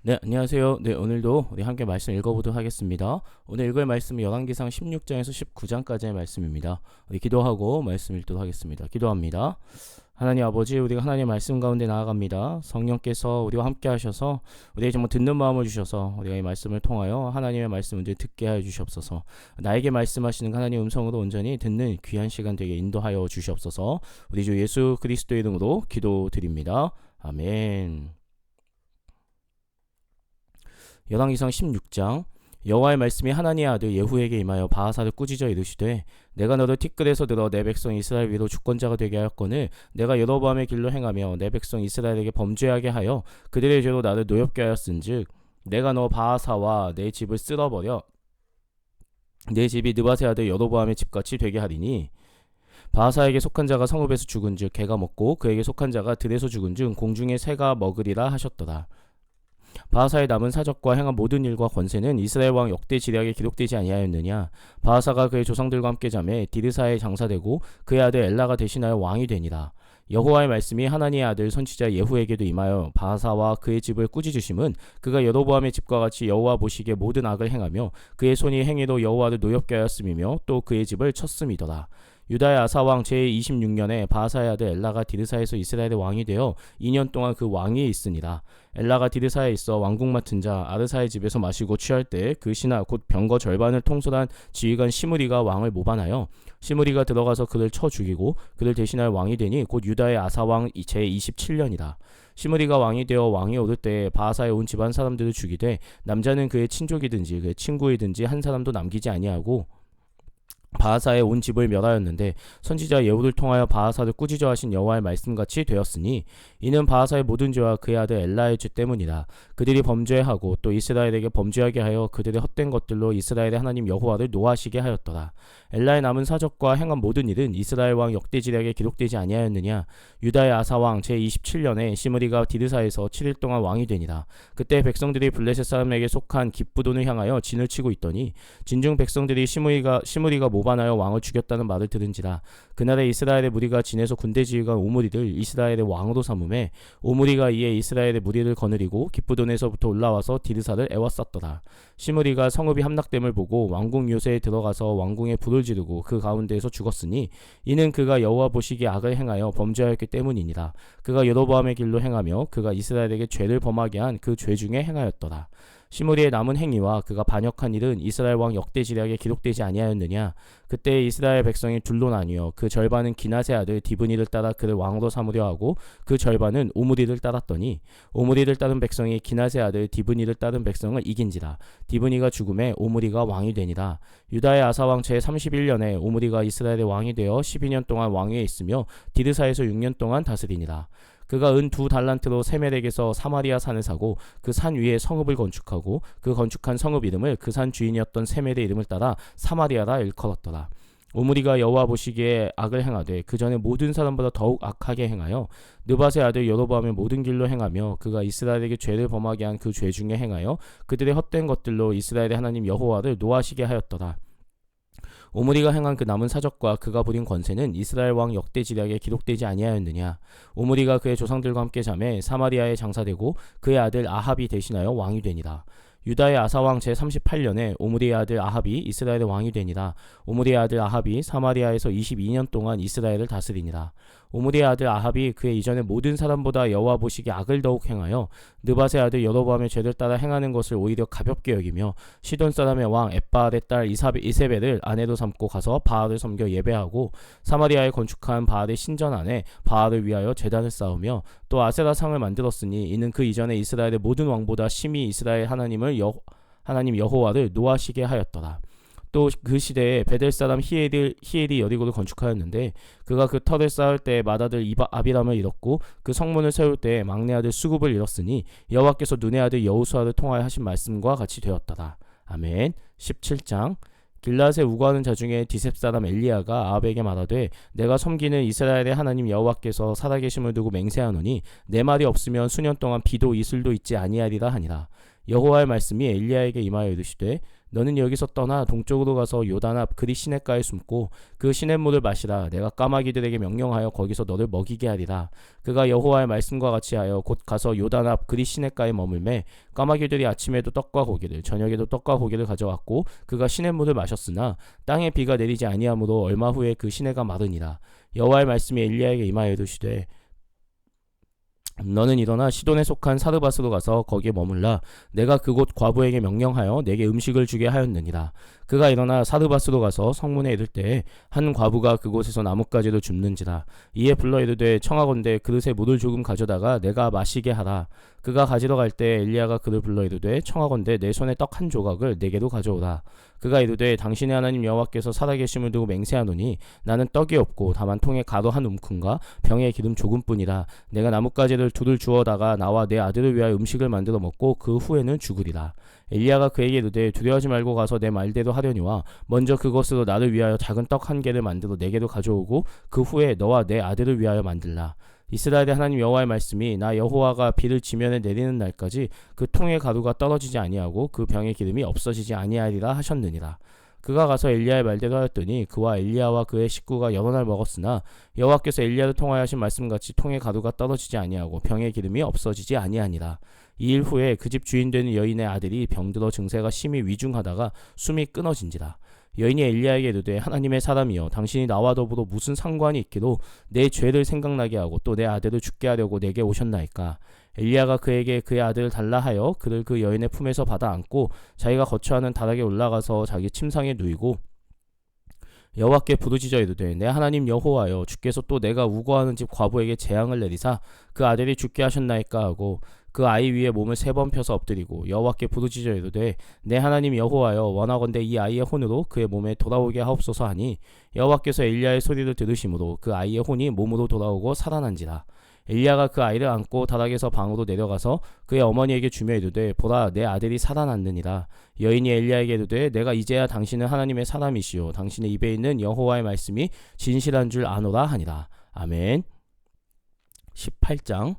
네, 안녕하세요. 네, 오늘도 우리 함께 말씀 읽어보도록 하겠습니다. 오늘 읽을 말씀은 열왕기상 16장에서 19장까지의 말씀입니다. 우리 기도하고 말씀 읽도록 하겠습니다. 기도합니다. 하나님 아버지, 우리가 하나님의 말씀 가운데 나아갑니다. 성령께서 우리와 함께 하셔서 우리에게 정말 듣는 마음을 주셔서 우리가 이 말씀을 통하여 하나님의 말씀을 듣게 하여 주시옵소서. 나에게 말씀하시는 하나님의 음성으로 온전히 듣는 귀한 시간 되게 인도하여 주시옵소서. 우리 주 예수 그리스도의 이름으로 기도드립니다. 아멘. 열왕기상 16장. 여호와의 말씀이 하나니의 아들 예후에게 임하여 바하사를 꾸짖어 이르시되 내가 너를 티끌에서 들어 내 백성 이스라엘 위로 주권자가 되게 하였거늘 내가 여로보암의 길로 행하며 내 백성 이스라엘에게 범죄하게 하여 그들의 죄로 나를 노엽게 하였은즉 내가 너 바하사와 내 집을 쓸어버려 내 집이 느밧의 아들 여로보암의 집같이 되게 하리니 바하사에게 속한 자가 성읍에서 죽은즉 개가 먹고 그에게 속한 자가 들에서 죽은즉 공중의 새가 먹으리라 하셨더라. 바하사의 남은 사적과 행한 모든 일과 권세는 이스라엘 왕 역대 지략에 기록되지 아니하였느냐. 바하사가 그의 조상들과 함께 잠에 디르사에 장사되고 그의 아들 엘라가 대신하여 왕이 되니라. 여호와의 말씀이 하나니의 아들 선지자 예후에게도 임하여 바하사와 그의 집을 꾸짖으심은 그가 여로보암의 집과 같이 여호와 보시기에 모든 악을 행하며 그의 손이 행위로 여호와를 노엽게 하였음이며 또 그의 집을 쳤음이더라. 유다의 아사왕 제26년에 바하사의 아들 엘라가 디르사에서 이스라엘의 왕이 되어 2년 동안 그 왕위에 있으니라. 엘라가 디르사에 있어 왕궁 맡은 자 아르사의 집에서 마시고 취할 때 그 신하 곧 병거 절반을 통솔한 지휘관 시므리가 왕을 모반하여 시므리가 들어가서 그를 쳐 죽이고 그를 대신할 왕이 되니 곧 유다의 아사왕 제27년이다. 시므리가 왕이 되어 왕이 오를 때 바하사에 온 집안 사람들을 죽이되 남자는 그의 친족이든지 그의 친구이든지 한 사람도 남기지 아니하고 바하사의 온 집을 멸하였는데 선지자 예후를 통하여 바하사를 꾸짖어 하신 여호와의 말씀같이 되었으니 이는 바하사의 모든 죄와 그의 아들 엘라의 죄 때문이라. 그들이 범죄하고 또 이스라엘에게 범죄하게 하여 그들의 헛된 것들로 이스라엘의 하나님 여호와를 노하시게 하였더라. 엘라의 남은 사적과 행한 모든 일은 이스라엘 왕 역대 지략에 기록되지 아니하였느냐. 유다의 아사왕 제27년에 시므리가 디르사에서 7일 동안 왕이 되니라. 그때 백성들이 블레셋 사람에게 속한 깁부돈을 향하여 진을 치고 있더니 진중 백성들이 시므리가 모반하여 왕을 죽였다는 말을 들은지라. 그날에 이스라엘의 무리가 진에서 군대 지휘관 오므리를 이스라엘의 왕으로 삼음에 오므리가 이에 이스라엘의 무리를 거느리고 깁부돈에서부터 올라와서 디르사를 애워쌌더라. 시므리가 성읍이 함락됨을 보고 왕궁 요새에 들어가서 왕궁에 불을 지르고 그 가운데에서 죽었으니 이는 그가 여호와 보시기에 악을 행하여 범죄하였기 때문이니라. 그가 여로보암의 길로 행하며 그가 이스라엘에게 죄를 범하게 한 그 죄 중에 행하였더라. 시므리의 남은 행위와 그가 반역한 일은 이스라엘 왕 역대 지략에 기록되지 아니하였느냐. 그때 이스라엘 백성이 둘로 나뉘어 그 절반은 기낫의 아들 디브니를 따라 그를 왕으로 삼으려 하고 그 절반은 오므리를 따랐더니 오므리를 따른 백성이 기낫의 아들 디브니를 따른 백성을 이긴지라. 디브니가 죽음에 오므리가 왕이 되니라. 유다의 아사왕 제31년에 오므리가 이스라엘의 왕이 되어 12년 동안 왕위에 있으며 디르사에서 6년 동안 다스리니라. 그가 은 2달란트로 세멜에게서 사마리아 산을 사고 그 산 위에 성읍을 건축하고 그 건축한 성읍 이름을 그 산 주인이었던 세멜의 이름을 따라 사마리아라 일컬었더라. 오므리가 여호와 보시기에 악을 행하되 그 전에 모든 사람보다 더욱 악하게 행하여 느밧의 아들 여로보암의 모든 길로 행하며 그가 이스라엘에게 죄를 범하게 한 그 죄 중에 행하여 그들의 헛된 것들로 이스라엘의 하나님 여호와를 노하시게 하였더라. 오므리가 행한 그 남은 사적과 그가 부린 권세는 이스라엘 왕 역대 지략에 기록되지 아니하였느냐. 오므리가 그의 조상들과 함께 잠에 사마리아에 장사되고 그의 아들 아합이 대신하여 왕이 되니라. 유다의 아사왕 제38년에 오므리의 아들 아합이 이스라엘의 왕이 되니라. 오므리의 아들 아합이 사마리아에서 22년 동안 이스라엘을 다스리니라. 오므리의 아들 아합이 그의 이전의 모든 사람보다 여호와 보시기에 악을 더욱 행하여 느밧의 아들 여로보암의 죄를 따라 행하는 것을 오히려 가볍게 여기며 시돈 사람의 왕 엣바알의 딸 이세벨을 아내로 삼고 가서 바알을 섬겨 예배하고 사마리아에 건축한 바알의 신전 안에 바알을 위하여 제단을 쌓으며 또 아세라 상을 만들었으니 이는 그 이전에 이스라엘의 모든 왕보다 심히 이스라엘 하나님 여호와를 노하시게 하였더라. 또 그 시대에 베델 사람 히엘이 여리고를 건축하였는데 그가 그 터를 쌓을 때 맏아들 아비람을 잃었고 그 성문을 세울 때 막내 아들 수굽을 잃었으니 여호와께서 눈의 아들 여호수아를 통하여 하신 말씀과 같이 되었더라. 아멘. 17장. 길앗에 우거하는 자 중에 디셉 사람 엘리야가 아합에게 말하되 내가 섬기는 이스라엘의 하나님 여호와께서 살아계심을 두고 맹세하노니 내 말이 없으면 수년 동안 비도 이슬도 있지 아니하리라 하니라. 여호와의 말씀이 엘리야에게 임하여 이르시되 너는 여기서 떠나 동쪽으로 가서 요단 앞 그리 시냇가에 숨고 그 시냇물을 마시라. 내가 까마귀들에게 명령하여 거기서 너를 먹이게 하리라. 그가 여호와의 말씀과 같이 하여 곧 가서 요단 앞 그리 시냇가에 머물매 까마귀들이 아침에도 떡과 고기를 저녁에도 떡과 고기를 가져왔고 그가 시냇물을 마셨으나 땅에 비가 내리지 아니하므로 얼마 후에 그 시내가 마르니라. 여호와의 말씀이 엘리야에게 임하여 이르시되 너는 일어나 시돈에 속한 사르밧으로 가서 거기에 머물라. 내가 그곳 과부에게 명령하여 내게 음식을 주게 하였느니라. 그가 일어나 사르밧으로 가서 성문에 이를 때에 한 과부가 그곳에서 나뭇가지를 줍는지라. 이에 불러 이르되 청하건대 그릇에 물을 조금 가져다가 내가 마시게 하라. 그가 가지러 갈 때 엘리야가 그를 불러 이르되 청하건대 내 손에 떡 한 조각을 내게도 가져오라. 그가 이르되 당신의 하나님 여호와께서 살아계심을 두고 맹세하노니 나는 떡이 없고 다만 통에 가루 한 움큼과 병에 기름 조금뿐이라. 내가 나뭇가지를 둘을 주어다가 나와 내 아들을 위하여 음식을 만들어 먹고 그 후에는 죽으리라. 엘리야가 그에게 이르되 두려워하지 말고 가서 내 말대로 하려니와 먼저 그것으로 나를 위하여 작은 떡 한 개를 만들어 내게로 가져오고 그 후에 너와 내 아들을 위하여 만들라. 이스라엘의 하나님 여호와의 말씀이 나 여호와가 비를 지면에 내리는 날까지 그 통의 가루가 떨어지지 아니하고 그 병의 기름이 없어지지 아니하리라 하셨느니라. 그가 가서 엘리야의 말대로 하였더니 그와 엘리야와 그의 식구가 여러 날 먹었으나 여호와께서 엘리야를 통하여 하신 말씀같이 통의 가루가 떨어지지 아니하고 병의 기름이 없어지지 아니하니라. 2일 후에 그 집 주인 되는 여인의 아들이 병들어 증세가 심히 위중하다가 숨이 끊어진지라. 여인이 엘리야에게 이르되 하나님의 사람이여 당신이 나와 더불어 무슨 상관이 있기로 내 죄를 생각나게 하고 또 내 아들을 죽게 하려고 내게 오셨나이까. 엘리야가 그에게 그의 아들을 달라 하여 그를 그 여인의 품에서 받아 안고 자기가 거처하는 다락에 올라가서 자기 침상에 누이고 여호와께 부르짖어 이르되 내 하나님 여호와여 주께서 또 내가 우거하는 집 과부에게 재앙을 내리사 그 아들이 죽게 하셨나이까 하고 그 아이 위에 몸을 3번 펴서 엎드리고 여호와께 부르짖어 이르되 내 하나님 여호와여 원하건대 이 아이의 혼으로 그의 몸에 돌아오게 하옵소서 하니 여호와께서 엘리야의 소리를 들으심으로 그 아이의 혼이 몸으로 돌아오고 살아난지라. 엘리야가 그 아이를 안고 다락에서 방으로 내려가서 그의 어머니에게 주며 이르되 보라 내 아들이 살아났느니라. 여인이 엘리야에게 이르되 내가 이제야 당신은 하나님의 사람이시오 당신의 입에 있는 여호와의 말씀이 진실한 줄 아노라 하니라. 아멘. 18장.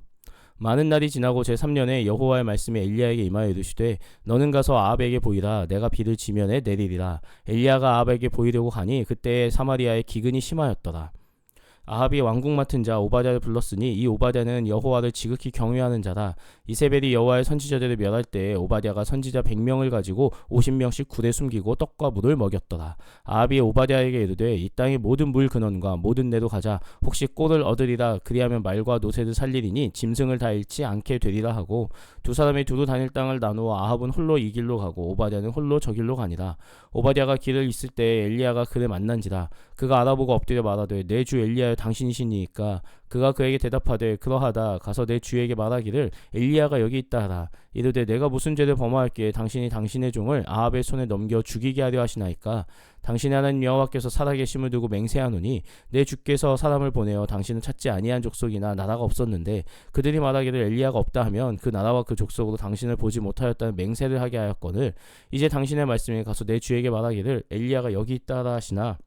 많은 날이 지나고 제3년에 여호와의 말씀이 엘리야에게 임하여 이르시되 너는 가서 아합에게 보이라. 내가 비를 지면에 내리리라. 엘리야가 아합에게 보이려고 가니 그때에 사마리아에 기근이 심하였더라. 아합이 왕궁 맡은 자 오바댜를 불렀으니 이 오바댜는 여호와를 지극히 경외하는 자라. 이세벨이 여호와의 선지자들을 멸할 때에 오바댜가 선지자 100명을 가지고 50명씩 굴에 숨기고 떡과 물을 먹였더라. 아합이 오바댜에게 이르되 이 땅의 모든 물 근원과 모든 내로 가자. 혹시 꼴을 얻으리라. 그리하면 말과 노새를 살리리니 짐승을 다 잃지 않게 되리라 하고 두 사람이 두루 다닐 땅을 나누어 아합은 홀로 이 길로 가고 오바댜는 홀로 저 길로 가니라. 오바댜가 길을 있을 때에 엘리야가 그를 만난지라. 그가 알아보고 엎드려 말하되 내 주 엘리야여 당신이시니까. 그가 그에게 대답하되 그러하다. 가서 내 주에게 말하기를 엘리야가 여기 있다 하라. 이르되 내가 무슨 죄를 범하였기에 당신이 당신의 종을 아합의 손에 넘겨 죽이게 하려 하시나이까. 당신의 하나님 여호와께서 살아계심을 두고 맹세하노니 내 주께서 사람을 보내어 당신은 찾지 아니한 족속이나 나라가 없었는데 그들이 말하기를 엘리야가 없다 하면 그 나라와 그 족속으로 당신을 보지 못하였다는 맹세를 하게 하였거늘 이제 당신의 말씀에 가서 내 주에게 말하기를 엘리야가 여기 있다 하라 하시나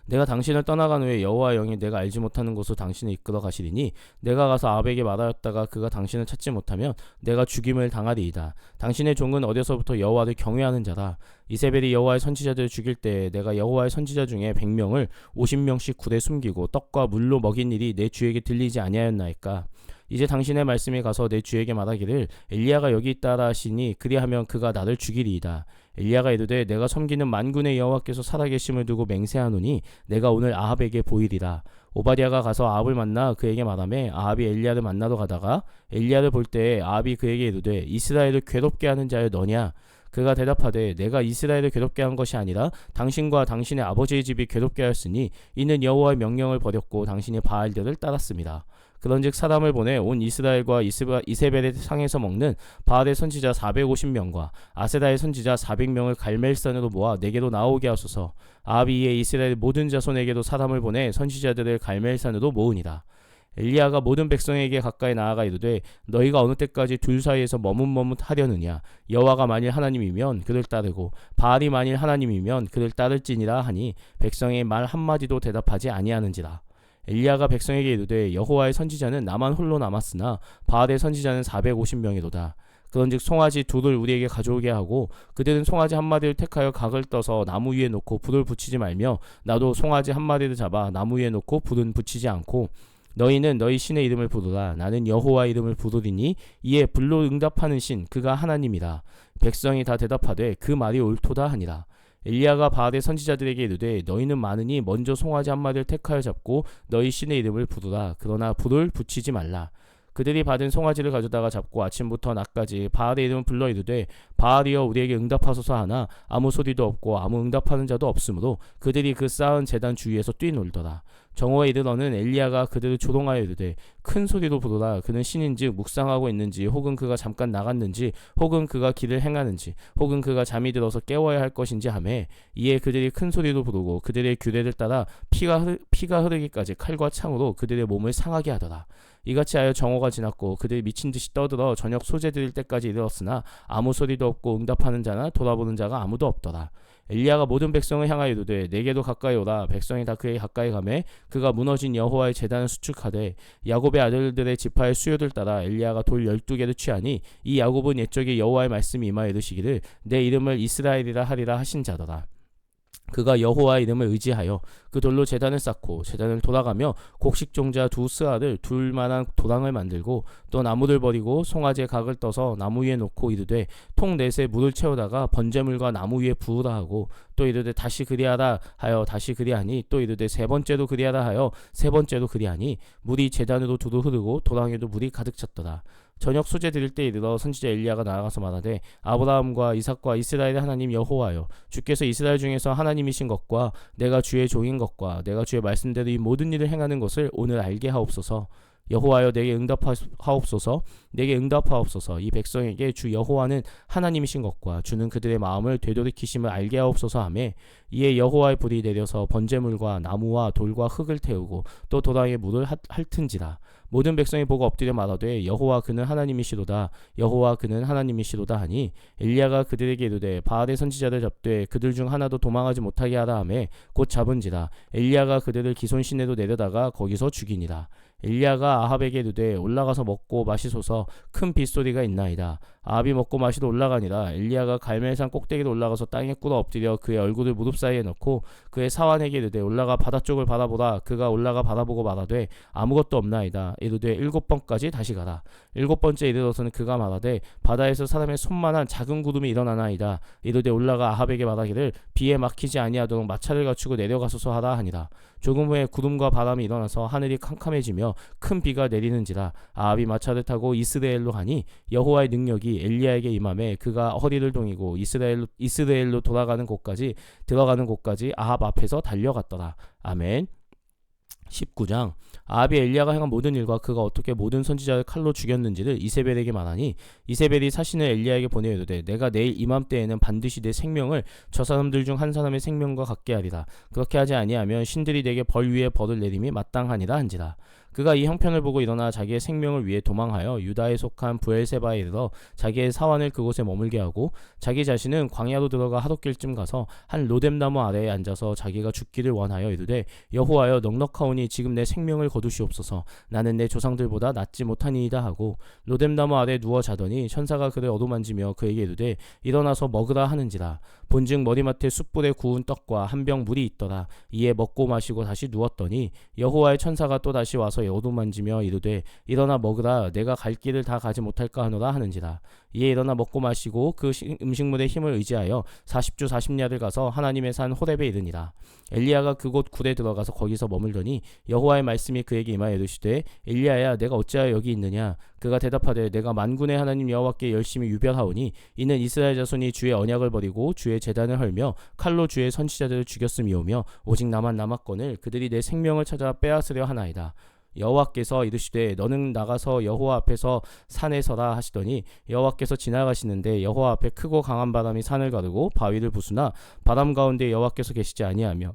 내가 당신을 떠나간 후에 여호와의 영이 내가 알지 못하는 곳으로 당신을 이끌어 가시리니 내가 가서 아합에게 말하였다가 그가 당신을 찾지 못하면 내가 죽임을 당하리이다. 당신의 종은 어려서부터 여호와를 경외하는 자라. 이세벨이 여호와의 선지자들을 죽일 때에 내가 여호와의 선지자 중에 100명을 50명씩 굴에 숨기고 떡과 물로 먹인 일이 내 주에게 들리지 아니하였나이까. 이제 당신의 말씀이 가서 내 주에게 말하기를 엘리야가 여기 있다라 하시니 그리하면 그가 나를 죽이리이다. 엘리야가 이르되 내가 섬기는 만군의 여호와께서 살아계심을 두고 맹세하노니 내가 오늘 아합에게 보이리라. 오바댜가 가서 아합을 만나 그에게 말하매 아합이 엘리야를 만나러 가다가 엘리야를 볼 때에 아합이 그에게 이르되 이스라엘을 괴롭게 하는 자여 너냐. 그가 대답하되 내가 이스라엘을 괴롭게 한 것이 아니라 당신과 당신의 아버지의 집이 괴롭게 하였으니 이는 여호와의 명령을 버렸고 당신이 바알들을 따랐습니다. 그런즉 사람을 보내 온 이스라엘과 이세벨의 상에서 먹는 바알의 선지자 450명과 아세라의 선지자 400명을 갈멜산으로 모아 내게로 나오게 하소서. 아합이 이에 이스라엘 모든 자손에게도 사람을 보내 선지자들을 갈멜산으로 모으니라. 엘리야가 모든 백성에게 가까이 나아가 이르되 너희가 어느 때까지 둘 사이에서 머뭇머뭇하려느냐. 여호와가 만일 하나님이면 그를 따르고 바알이 만일 하나님이면 그를 따를지니라 하니 백성의 말 한마디도 대답하지 아니하는지라. 엘리야가 백성에게 이르되 여호와의 선지자는 나만 홀로 남았으나 바알의 선지자는 450명이로다. 그런즉 송아지 둘을 우리에게 가져오게 하고 그들은 송아지 한 마리를 택하여 각을 떠서 나무 위에 놓고 불을 붙이지 말며 나도 송아지 한 마리를 잡아 나무 위에 놓고 불은 붙이지 않고 너희는 너희 신의 이름을 부르라. 나는 여호와 이름을 부르리니 이에 불로 응답하는 신 그가 하나님이라. 백성이 다 대답하되 그 말이 옳도다 하니라. 엘리야가 바알의 선지자들에게 이르되 너희는 많으니 먼저 송아지 한 마리를 택하여 잡고 너희 신의 이름을 부르라. 그러나 불을 붙이지 말라. 그들이 받은 송아지를 가져다가 잡고 아침부터 낮까지 바알의 이름을 불러 이르되 바알이여 우리에게 응답하소서 하나 아무 소리도 없고 아무 응답하는 자도 없으므로 그들이 그 쌓은 제단 주위에서 뛰놀더라. 정오에 이르러는 엘리야가 그들을 조롱하여 이르되 큰 소리로 부르라. 그는 신인즉 묵상하고 있는지 혹은 그가 잠깐 나갔는지 혹은 그가 길을 행하는지 혹은 그가 잠이 들어서 깨워야 할 것인지 하매 이에 그들이 큰 소리로 부르고 그들의 규례를 따라 피가 흐르기까지 칼과 창으로 그들의 몸을 상하게 하더라. 이같이 하여 정오가 지났고 그들이 미친 듯이 떠들어 저녁 소재 드릴 때까지 이르렀으나 아무 소리도 없고 응답하는 자나 돌아보는 자가 아무도 없더라. 엘리야가 모든 백성을 향하여 이르되 내게도 가까이 오라. 백성이 다 그에게 가까이 가매 그가 무너진 여호와의 제단을 수축하되 야곱의 아들들의 지파의 수요를 따라 엘리야가 돌 12개를 취하니 이 야곱은 옛적에 여호와의 말씀이 임하여 이르시기를 내 이름을 이스라엘이라 하리라 하신 자더라. 그가 여호와의 이름을 의지하여 그 돌로 제단을 쌓고 제단을 돌아가며 곡식종자 두 스아를 둘 만한 도랑을 만들고 또 나무를 버리고 송아지의 각을 떠서 나무 위에 놓고 이르되 통 넷에 물을 채우다가 번제물과 나무 위에 부으라 하고 또 이르되 다시 그리하라 하여 다시 그리하니 또 이르되 세 번째로 그리하라 하여 세 번째로 그리하니 물이 제단으로 두루 흐르고 도랑에도 물이 가득 찼더라. 저녁 소재 드릴 때 이르러 선지자 엘리야가 나아가서 말하되 아브라함과 이삭과 이스라엘의 하나님 여호와여 주께서 이스라엘 중에서 하나님이신 것과 내가 주의 종인 것과 내가 주의 말씀대로 이 모든 일을 행하는 것을 오늘 알게 하옵소서. 여호와여 내게 응답하옵소서. 내게 응답하옵소서. 이 백성에게 주 여호와는 하나님이신 것과 주는 그들의 마음을 되돌이키심을 알게 하옵소서 하매 이에 여호와의 불이 내려서 번제물과 나무와 돌과 흙을 태우고 또 도랑에 물을 핥은지라. 모든 백성이 보고 엎드려 말하되 여호와 그는 하나님이시로다. 여호와 그는 하나님이시로다 하니 엘리야가 그들에게 이르되 바알의 선지자를 잡되 그들 중 하나도 도망하지 못하게 하라 하매 곧 잡은지라. 엘리야가 그들을 기손 시내로 내려다가 거기서 죽이니라. 엘리야가 아합에게 이르되 올라가서 먹고 마시소서. 큰 빗소리가 있나이다. 아합이 먹고 마시러 올라가니라. 엘리야가 갈멜산 꼭대기로 올라가서 땅에 꿇어 엎드려 그의 얼굴을 무릎 사이에 넣고 그의 사환에게 이르되 올라가 바다 쪽을 바라보라. 그가 올라가 바라보고 말하되 아무것도 없나이다. 이르되 7번까지 다시 가라. 7번째 이르러서는 그가 말하되 바다에서 사람의 손만한 작은 구름이 일어나나이다. 이르되 올라가 아합에게 말하기를 비에 막히지 아니하도록 마차를 갖추고 내려가소서 하라 하니라. 조금 후에 구름과 바람이 일어나서 하늘이 캄캄해지며 큰 비가 내리는지라. 아합이 마차를 타고 이스라엘로 가니 여호와의 능력이 엘리야에게 임하매 그가 허리를 동이고 이스라엘로 들어가는 곳까지 아합 앞에서 달려갔더라. 아멘. 19장. 아합이 엘리야가 행한 모든 일과 그가 어떻게 모든 선지자를 칼로 죽였는지를 이세벨에게 말하니 이세벨이 사신을 엘리야에게 보내어 이르되 내가 내일 이맘때에는 반드시 내 생명을 저 사람들 중 한 사람의 생명과 같게 하리라. 그렇게 하지 아니하면 신들이 내게 벌 위에 벌을 내림이 마땅하니라 한지라. 그가 이 형편을 보고 일어나 자기의 생명을 위해 도망하여 유다에 속한 브엘세바에 이르러 자기의 사환을 그곳에 머물게 하고 자기 자신은 광야로 들어가 하룻길쯤 가서 한 로뎀나무 아래에 앉아서 자기가 죽기를 원하여 이르되 여호와여 넉넉하오니 지금 내 생명을 거두시옵소서. 나는 내 조상들보다 낫지 못하니이다 하고 로뎀나무 아래 누워 자더니 천사가 그를 어루만지며 그에게 이르되 일어나서 먹으라 하는지라. 본즉 머리맡에 숯불에 구운 떡과 한 병 물이 있더라. 이에 먹고 마시고 다시 누웠더니 여호와의 천사가 또 다시 와서 어루만지며 이르되 일어나 먹으라. 내가 갈 길을 다 가지 못할까 하노라 하는지라. 이에 일어나 먹고 마시고 그 음식물의 힘을 의지하여 40주 40야를 가서 하나님의 산 호렙에 이르니라. 엘리야가 그곳 굴에 들어가서 거기서 머물더니 여호와의 말씀이 그에게 임하여 이르시되 엘리야야 내가 어찌하여 여기 있느냐. 그가 대답하되 내가 만군의 하나님 여호와께 열심히 유별하오니 이는 이스라엘 자손이 주의 언약을 버리고 주의 제단을 헐며 칼로 주의 선지자들을 죽였음이오며 오직 나만 남았거늘 그들이 내 생명을 찾아 빼앗으려 하나이다. 여호와께서 이르시되 너는 나가서 여호와 앞에서 산에 서라 하시더니 여호와께서 지나가시는데 여호와 앞에 크고 강한 바람이 산을 가르고 바위를 부수나 바람 가운데 여호와께서 계시지 아니하며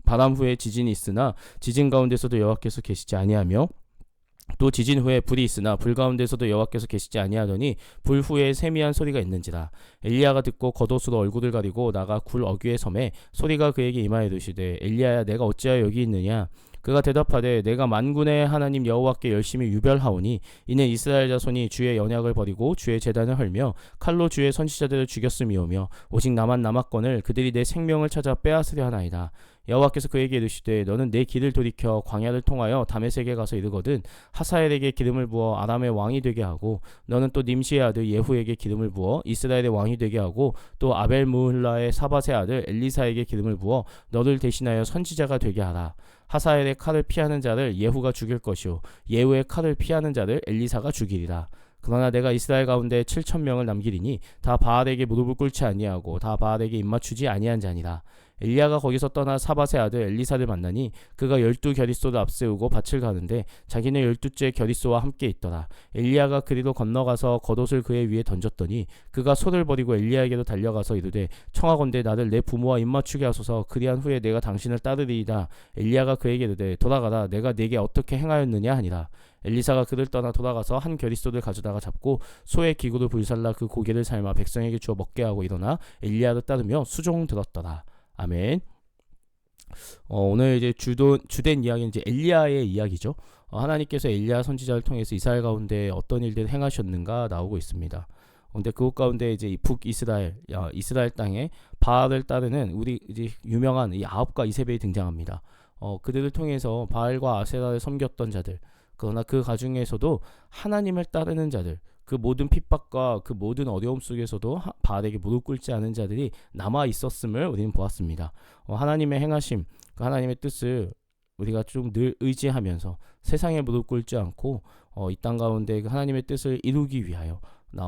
바람 후에 지진이 있으나 지진 가운데서도 여호와께서 계시지 아니하며 또 지진 후에 불이 있으나 불 가운데서도 여호와께서 계시지 아니하더니 불 후에 세미한 소리가 있는지라. 엘리야가 듣고 겉옷으로 얼굴을 가리고 나가 굴 어귀에 섬에 소리가 그에게 임하여 이르시되 엘리야야 내가 어찌하여 여기 있느냐. 그가 대답하되 내가 만군의 하나님 여호와께 열심히 유별하오니 이는 이스라엘 자손이 주의 언약을 버리고 주의 제단을 헐며 칼로 주의 선지자들을 죽였음이오며 오직 나만 남았거늘 그들이 내 생명을 찾아 빼앗으려 하나이다. 여호와께서 그에게 이르시되 너는 내 길을 돌이켜 광야를 통하여 다메섹에 가서 이르거든 하사엘에게 기름을 부어 아람의 왕이 되게 하고 너는 또 님시의 아들 예후에게 기름을 부어 이스라엘의 왕이 되게 하고 또 아벨무흘라의 사밧의 아들 엘리사에게 기름을 부어 너를 대신하여 선지자가 되게 하라. 하사엘의 칼을 피하는 자를 예후가 죽일 것이요 예후의 칼을 피하는 자를 엘리사가 죽이리라. 그러나 내가 이스라엘 가운데 7,000명을 남기리니 다 바알에게 무릎을 꿇지 아니하고 다 바알에게 입맞추지 아니한 자니라. 엘리야가 거기서 떠나 사밧의 아들 엘리사를 만나니 그가 12겨리소를 앞세우고 밭을 가는데 자기는 12째 겨리소와 함께 있더라. 엘리야가 그리로 건너가서 겉옷을 그의 위에 던졌더니 그가 소를 버리고 엘리야에게로 달려가서 이르되 청하건대 나를 내 부모와 입맞추게 하소서. 그리한 후에 내가 당신을 따르리이다. 엘리야가 그에게 이르되 돌아가라. 내가 네게 어떻게 행하였느냐 하니라. 엘리사가 그를 떠나 돌아가서 한 겨리소를 가져다가 잡고 소의 기구를 불살라 그 고기를 삶아 백성에게 주어 먹게 하고 일어나 엘리야를 따르며 수종 들었더라. 아멘. 오늘 이제 주된 이야기는 이제 엘리야의 이야기죠. 하나님께서 엘리야 선지자를 통해서 이스라엘 가운데 어떤 일들을 행하셨는가 나오고 있습니다. 근데 그곳 가운데 이제 북이스라엘, 이스라엘 땅에 바알을 따르는 우리 이제 유명한 이 아합과 이세벨이 등장합니다. 그들을 통해서 바알과 아세라를 섬겼던 자들, 그러나 그 가중에서도 하나님을 따르는 자들, 그 모든 핍박과 그 모든 어려움 속에서도 바알에게 무릎 꿇지 않은 자들이 남아 있었음을 우리는 보았습니다. 하나님의 행하심, 그 하나님의 뜻을 우리가 좀 늘 의지하면서 세상에 무릎 꿇지 않고 이 땅 가운데 그 하나님의 뜻을 이루기 위하여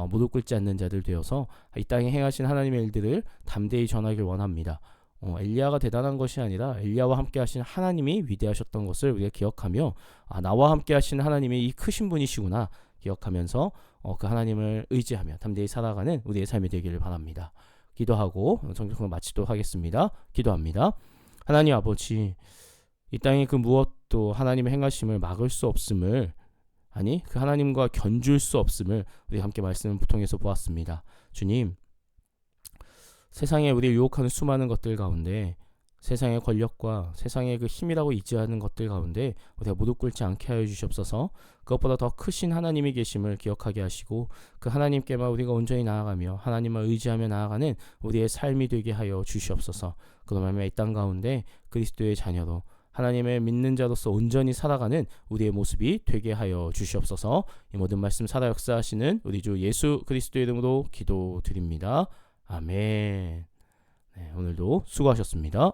무릎 꿇지 않는 자들 되어서 이 땅에 행하신 하나님의 일들을 담대히 전하길 원합니다. 엘리야가 대단한 것이 아니라 엘리야와 함께 하신 하나님이 위대하셨던 것을 우리가 기억하며 나와 함께 하신 하나님이 이 크신 분이시구나 기억하면서 그 하나님을 의지하며 담대히 살아가는 우리의 삶이 되기를 바랍니다. 기도하고 성경을 마치도록 하겠습니다. 기도합니다. 하나님 아버지, 이 땅의 그 무엇도 하나님의 행하심을 막을 수 없음을, 아니 그 하나님과 견줄 수 없음을 우리 함께 말씀을 통해서 보았습니다. 주님, 세상에 우리를 유혹하는 수많은 것들 가운데, 세상의 권력과 세상의 그 힘이라고 있지않은 것들 가운데 우리가 무릎 꿇지 않게 하여 주시옵소서. 그것보다 더 크신 하나님이 계심을 기억하게 하시고 그 하나님께만 우리가 온전히 나아가며 하나님을 의지하며 나아가는 우리의 삶이 되게 하여 주시옵소서. 그러면 이 땅 가운데 그리스도의 자녀로 하나님의 믿는 자로서 온전히 살아가는 우리의 모습이 되게 하여 주시옵소서. 이 모든 말씀 살아 역사하시는 우리 주 예수 그리스도의 이름으로 기도드립니다. 아멘. 네, 오늘도 수고하셨습니다.